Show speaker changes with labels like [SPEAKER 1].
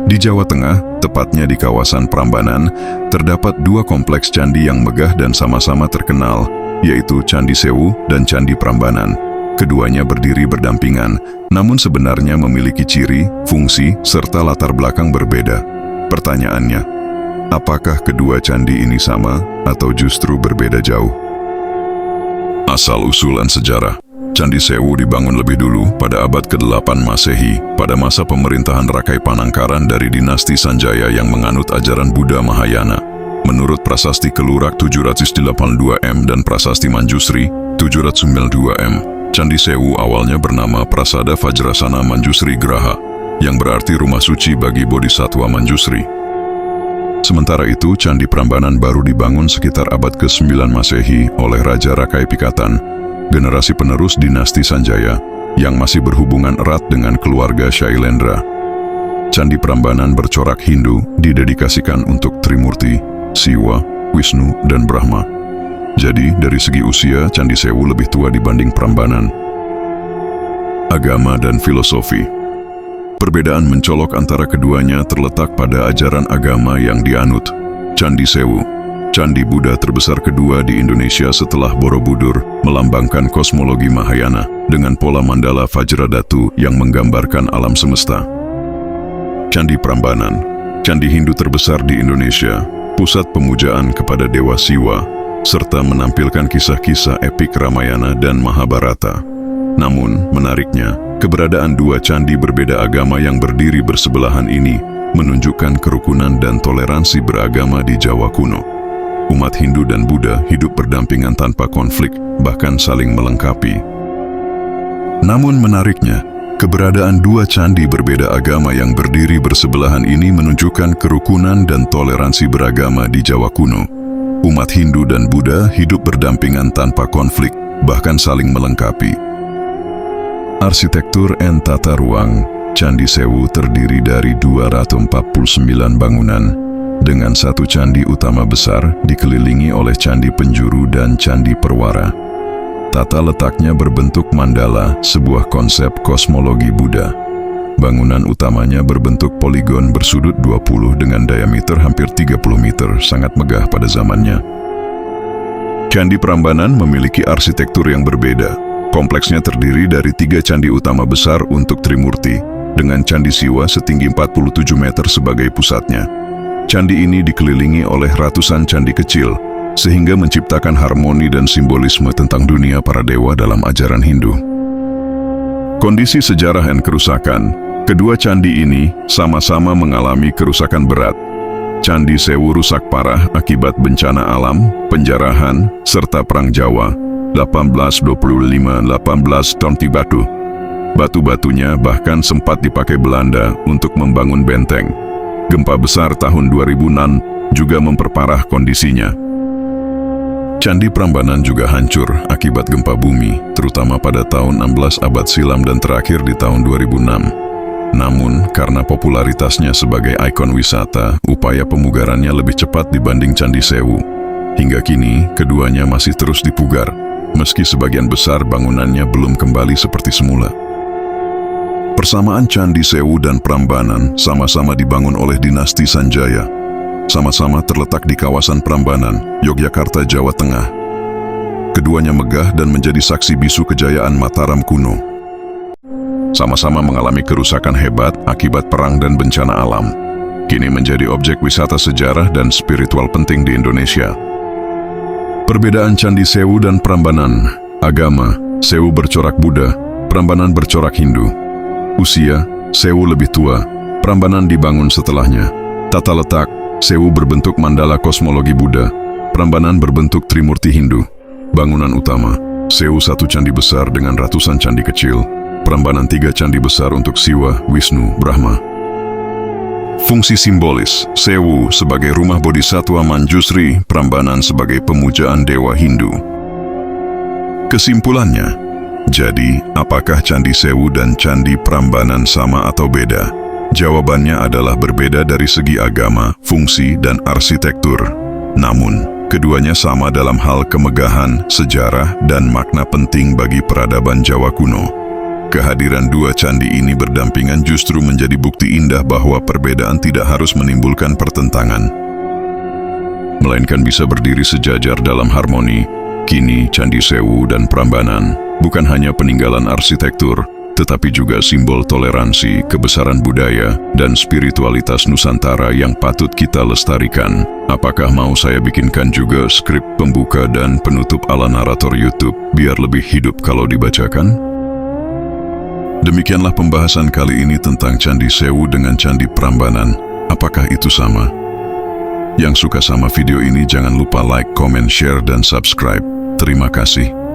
[SPEAKER 1] Di Jawa Tengah, tepatnya di kawasan Prambanan, terdapat dua kompleks candi yang megah dan sama-sama terkenal, yaitu Candi Sewu dan Candi Prambanan. Keduanya berdiri berdampingan, namun sebenarnya memiliki ciri, fungsi, serta latar belakang berbeda. Pertanyaannya, apakah kedua candi ini sama atau justru berbeda jauh? Asal-usulan sejarah. Candi Sewu dibangun lebih dulu pada abad ke-8 Masehi pada masa pemerintahan Rakai Panangkaran dari dinasti Sanjaya yang menganut ajaran Buddha Mahayana. Menurut Prasasti Kelurak 782 dan Prasasti Manjusri 792 Candi Sewu awalnya bernama Prasada Vajrasana Manjusri Graha, yang berarti rumah suci bagi Bodhisattva Manjusri. Sementara itu, Candi Prambanan baru dibangun sekitar abad ke-9 Masehi oleh Raja Rakai Pikatan, generasi penerus dinasti Sanjaya yang masih berhubungan erat dengan keluarga Shailendra. Candi Prambanan bercorak Hindu didedikasikan untuk Trimurti, Siwa, Wisnu, dan Brahma. Jadi, dari segi usia, Candi Sewu lebih tua dibanding Prambanan. Agama dan filosofi. Perbedaan mencolok antara keduanya terletak pada ajaran agama yang dianut. Candi Sewu, candi Buddha terbesar kedua di Indonesia setelah Borobudur, melambangkan kosmologi Mahayana dengan pola mandala Vajradhatu yang menggambarkan alam semesta. Candi Prambanan, candi Hindu terbesar di Indonesia, pusat pemujaan kepada Dewa Siwa, serta menampilkan kisah-kisah epik Ramayana dan Mahabharata. Namun, menariknya, keberadaan dua candi berbeda agama yang berdiri bersebelahan ini menunjukkan kerukunan dan toleransi beragama di Jawa kuno. Umat Hindu dan Buddha hidup berdampingan tanpa konflik, bahkan saling melengkapi. Namun menariknya, keberadaan dua candi berbeda agama yang berdiri bersebelahan ini menunjukkan kerukunan dan toleransi beragama di Jawa kuno. Umat Hindu dan Buddha hidup berdampingan tanpa konflik, bahkan saling melengkapi. Arsitektur dan tata ruang. Candi Sewu terdiri dari 249 bangunan, dengan satu candi utama besar dikelilingi oleh candi penjuru dan candi perwara. Tata letaknya berbentuk mandala, sebuah konsep kosmologi Buddha. Bangunan utamanya berbentuk poligon bersudut 20 dengan diameter hampir 30 meter, sangat megah pada zamannya. Candi Prambanan memiliki arsitektur yang berbeda. Kompleksnya terdiri dari 3 candi utama besar untuk Trimurti, dengan Candi Siwa setinggi 47 meter sebagai pusatnya. Candi ini dikelilingi oleh ratusan candi kecil, sehingga menciptakan harmoni dan simbolisme tentang dunia para dewa dalam ajaran Hindu. Kondisi sejarah dan kerusakan. Kedua candi ini sama-sama mengalami kerusakan berat. Candi Sewu rusak parah akibat bencana alam, penjarahan, serta Perang Jawa 1825-18 Tonti Batu. Batu-batunya bahkan sempat dipakai Belanda untuk membangun benteng. Gempa besar tahun 2006 juga memperparah kondisinya. Candi Prambanan juga hancur akibat gempa bumi, terutama pada tahun 16 abad silam dan terakhir di tahun 2006. Namun, karena popularitasnya sebagai ikon wisata, upaya pemugarannya lebih cepat dibanding Candi Sewu. Hingga kini, keduanya masih terus dipugar, meski sebagian besar bangunannya belum kembali seperti semula. Persamaan Candi Sewu dan Prambanan sama-sama dibangun oleh dinasti Sanjaya. Sama-sama terletak di kawasan Prambanan, Yogyakarta, Jawa Tengah. Keduanya megah dan menjadi saksi bisu kejayaan Mataram kuno. Sama-sama mengalami kerusakan hebat akibat perang dan bencana alam. Kini menjadi objek wisata sejarah dan spiritual penting di Indonesia. Perbedaan Candi Sewu dan Prambanan. Agama, Sewu bercorak Buddha, Prambanan bercorak Hindu. Usia, Sewu lebih tua, Prambanan dibangun setelahnya. Tata letak, Sewu berbentuk mandala kosmologi Buddha, Prambanan berbentuk Trimurti Hindu. Bangunan utama, Sewu satu candi besar dengan ratusan candi kecil, Prambanan 3 candi besar untuk Siwa, Wisnu, Brahma. Fungsi simbolis, Sewu sebagai rumah Bodhisattva Manjusri, Prambanan sebagai pemujaan dewa Hindu. Kesimpulannya, jadi apakah Candi Sewu dan Candi Prambanan sama atau beda? Jawabannya adalah berbeda dari segi agama, fungsi, dan arsitektur. Namun, keduanya sama dalam hal kemegahan, sejarah, dan makna penting bagi peradaban Jawa kuno. Kehadiran dua candi ini berdampingan justru menjadi bukti indah bahwa perbedaan tidak harus menimbulkan pertentangan, melainkan bisa berdiri sejajar dalam harmoni. Kini, Candi Sewu dan Prambanan bukan hanya peninggalan arsitektur, tetapi juga simbol toleransi, kebesaran budaya, dan spiritualitas Nusantara yang patut kita lestarikan. Apakah mau saya bikinkan juga skrip pembuka dan penutup ala narator YouTube, biar lebih hidup kalau dibacakan? Demikianlah pembahasan kali ini tentang Candi Sewu dengan Candi Prambanan. Apakah itu sama? Yang suka sama video ini jangan lupa like, comment, share, dan subscribe. Terima kasih.